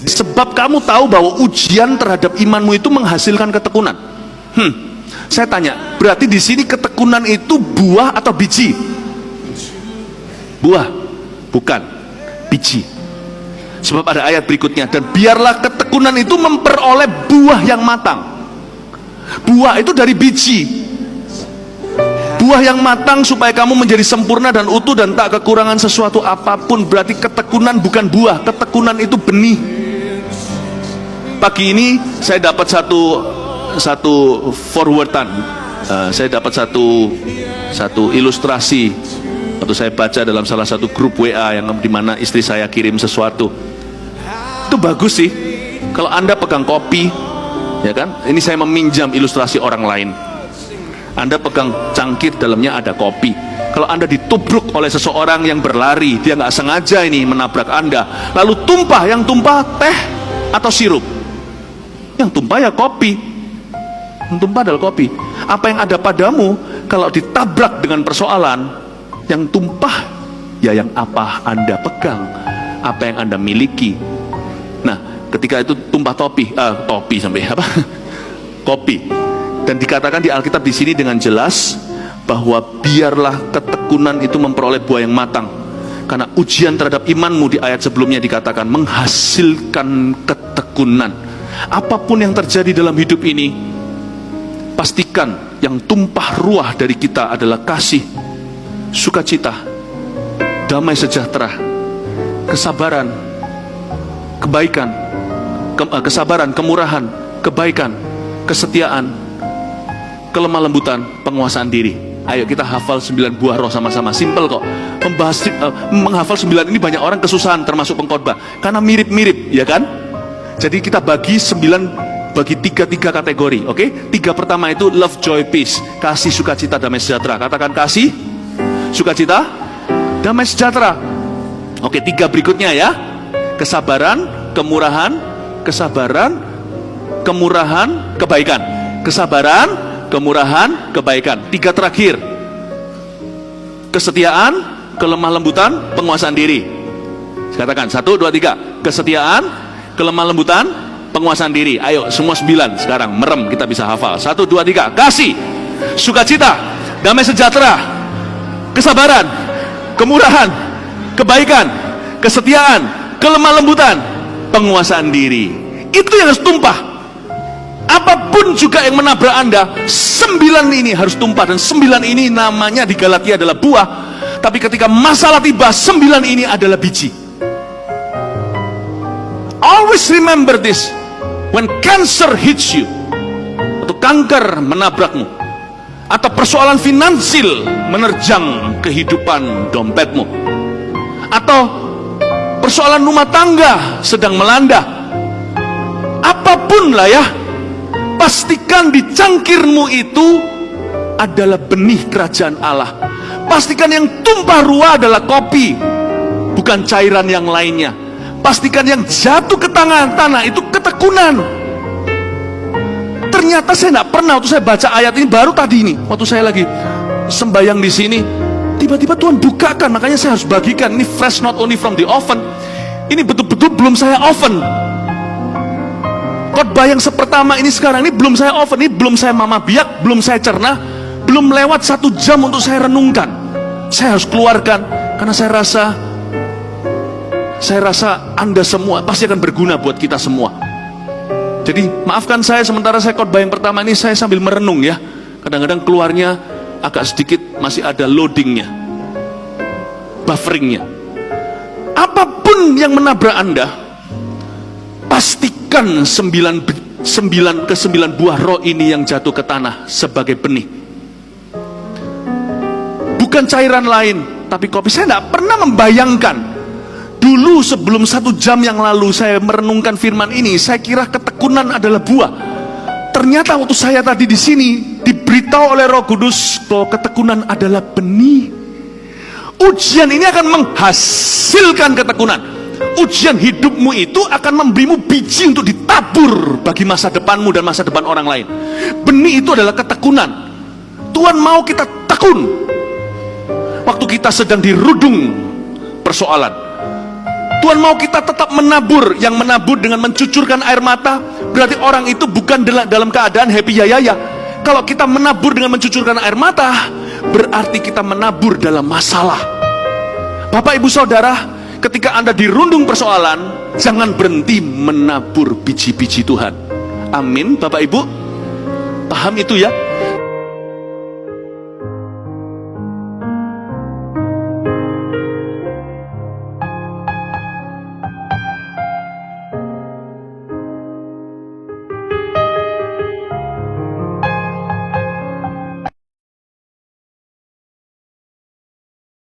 Sebab kamu tahu bahwa ujian terhadap imanmu itu menghasilkan ketekunan. Saya tanya, berarti di sini ketekunan itu buah atau biji? Buah, bukan biji. Sebab ada ayat berikutnya, dan biarlah ketekunan itu memperoleh buah yang matang. Buah itu dari biji. Buah yang matang supaya kamu menjadi sempurna dan utuh dan tak kekurangan sesuatu apapun. Berarti ketekunan bukan buah, ketekunan itu benih. Pagi ini saya dapat satu forwardan, saya dapat satu ilustrasi waktu saya baca dalam salah satu grup WA yang dimana istri saya kirim sesuatu. Itu bagus sih. Kalau Anda pegang kopi, ya kan? Ini saya meminjam ilustrasi orang lain. Anda pegang cangkir, dalamnya ada kopi. Kalau Anda ditubruk oleh seseorang yang berlari, dia nggak sengaja ini menabrak Anda, lalu tumpah, yang tumpah teh atau sirup? Yang tumpah ya kopi. Yang tumpah adalah kopi. Apa yang ada padamu kalau ditabrak dengan persoalan? Yang tumpah ya yang apa Anda pegang, apa yang Anda miliki. Nah, ketika itu tumpah kopi dan dikatakan di Alkitab di sini dengan jelas bahwa biarlah ketekunan itu memperoleh buah yang matang, karena ujian terhadap imanmu di ayat sebelumnya dikatakan menghasilkan ketekunan. Apapun yang terjadi dalam hidup ini, pastikan yang tumpah ruah dari kita adalah kasih, sukacita, damai sejahtera, kesabaran, kebaikan, kesabaran, kemurahan, kebaikan, kesetiaan, kelemah lembutan, penguasaan diri. Ayo kita hafal 9 buah roh sama-sama. Simple kok. Menghafal 9 ini banyak orang kesusahan, termasuk pengkhotbah, karena mirip-mirip, ya kan? Jadi kita bagi 9, bagi tiga kategori, oke? 3 pertama itu love, joy, peace, kasih, sukacita, damai sejahtera. Katakan kasih, sukacita, damai sejahtera. Oke, 3 berikutnya ya. Kesabaran, kemurahan, kebaikan. Kesabaran, kemurahan, kebaikan. 3 terakhir, kesetiaan, kelemah lembutan, penguasaan diri. Katakan 1, 2, 3. Kesetiaan, kelemah lembutan, penguasaan diri. Ayo semua 9 sekarang merem, kita bisa hafal. 1, 2, 3. Kasih, sukacita, damai sejahtera, kesabaran, kemurahan, kebaikan, kesetiaan, kelemah lembutan, penguasaan diri. Itu yang harus tumpah. Apapun juga yang menabrak Anda, 9 ini harus tumpah. Dan 9 ini namanya di Galatia adalah buah. Tapi ketika masalah tiba, 9 ini adalah biji. Always remember this. When cancer hits you, atau kanker menabrakmu, atau persoalan finansial menerjang kehidupan dompetmu, atau persoalan rumah tangga sedang melanda, apapun lah ya, pastikan di cangkirmu itu adalah benih kerajaan Allah. Pastikan yang tumpah ruah adalah kopi, bukan cairan yang lainnya. Pastikan yang jatuh ke tanah itu ketekunan. Ternyata saya tidak pernah, waktu saya baca ayat ini baru tadi ini, waktu saya lagi sembahyang di sini, tiba-tiba Tuhan bukakan. Makanya saya harus bagikan. Ini fresh, not only from the oven. Ini betul-betul belum saya oven. Khotbah yang sepertama ini sekarang ini belum saya oven, ini belum saya mama biak, belum saya cerna, belum lewat 1 jam untuk saya renungkan. Saya harus keluarkan karena saya rasa Anda semua pasti akan berguna buat kita semua. Jadi maafkan saya sementara saya khotbah yang pertama ini saya sambil merenung ya. Kadang-kadang keluarnya agak sedikit masih ada loadingnya, bufferingnya. Apapun yang menabrak Anda, pastikan 9 buah roh ini yang jatuh ke tanah sebagai benih. Bukan cairan lain, tapi kopi. Saya tidak pernah membayangkan. Dulu sebelum 1 jam yang lalu saya merenungkan firman ini, saya kira ketekunan adalah buah. Ternyata waktu saya tadi di sini diberitahu oleh Roh Kudus bahwa ketekunan adalah benih. Ujian ini akan menghasilkan ketekunan. Ujian hidupmu itu akan memberimu biji untuk ditabur bagi masa depanmu dan masa depan orang lain. Benih itu adalah ketekunan. Tuhan mau kita tekun waktu kita sedang dirudung persoalan. Tuhan mau kita tetap menabur. Yang menabur dengan mencucurkan air mata, berarti orang itu bukan dalam keadaan happy yayaya. Kalau kita menabur dengan mencucurkan air mata, berarti kita menabur dalam masalah. Bapak ibu saudara, ketika Anda dirundung persoalan, jangan berhenti menabur biji-biji Tuhan. Amin, Bapak ibu. Paham itu ya?